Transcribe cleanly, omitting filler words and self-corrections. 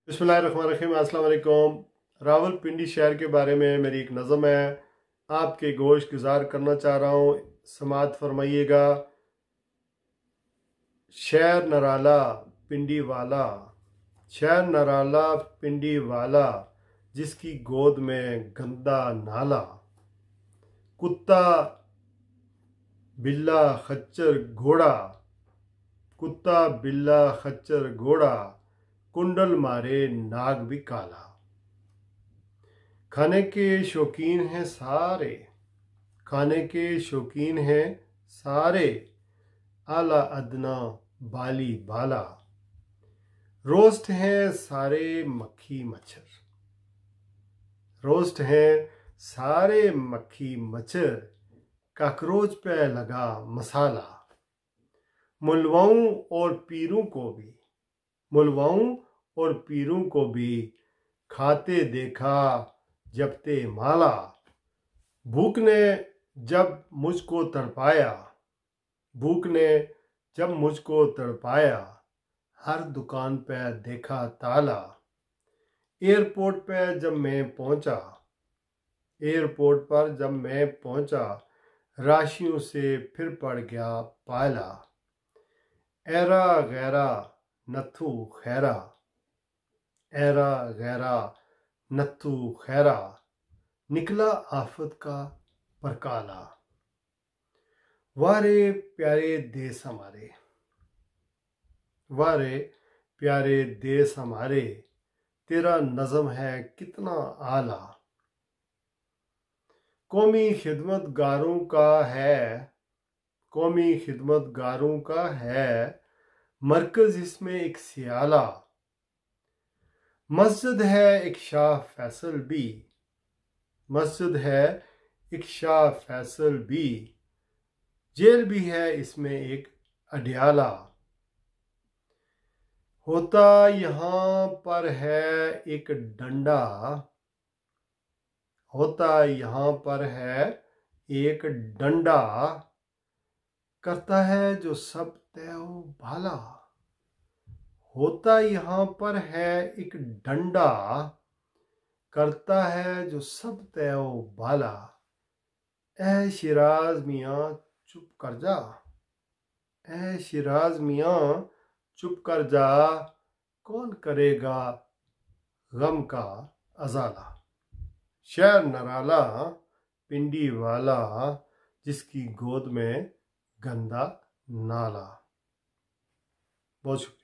बिस्मिल्लाहिर्रहमानिर्रहीम। अस्सलाम वालेकुम। रावलपिंडी शहर के बारे में मेरी एक नज़म है, आपके गोश गुजार करना चाह रहा हूँ, समात फरमाइएगा। शहर नराला पिंडी वाला, शहर नराला पिंडी वाला, जिसकी गोद में गंदा नाला। कुत्ता बिल्ला खच्चर घोड़ा, कुत्ता बिल्ला खच्चर घोड़ा, कुंडल मारे नाग भी काला। खाने के शौकीन हैं सारे, खाने के शौकीन हैं सारे, आला अदना बाली बाला। रोस्ट हैं सारे मक्खी मच्छर, रोस्ट हैं सारे मक्खी मच्छर, काकरोच पे लगा मसाला। मुलवाऊं और पीरों को भी, मुलवाऊं और पीरों को भी, खाते देखा जपते माला। भूख ने जब मुझको तड़पाया, भूख ने जब मुझको तड़पाया, हर दुकान पे देखा ताला। एयरपोर्ट पे जब मैं पहुंचा, एयरपोर्ट पर जब मैं पहुंचा, राशियों से फिर पड़ गया पाला। ऐरा गैरा नथु खैरा, ऐरा गैरा नथु खैरा, निकला आफत का परकाला। वारे प्यारे देश हमारे, वारे प्यारे देश हमारे, तेरा नज़म है कितना आला। कौमी खिदमतगारों का है, कौमी खिदमतगारों का है, मरकज इसमें एक सियाला। मस्जिद है एक शाह फैसल भी, मस्जिद है एक शाह फैसल भी, जेल भी है इसमें एक अडियाला। होता यहाँ पर है एक डंडा, होता यहाँ पर है एक डंडा, करता है जो सब त्यों भाला। होता यहाँ पर है एक डंडा, करता है जो सब त्यों भाला। ऐ शिराज मियाँ चुप कर जा, ऐ शिराज मियाँ चुप कर जा, कौन करेगा गम का अजाला। शहर नराला पिंडी वाला, जिसकी गोद में गंदा नाला। बहुत शुक्रिया।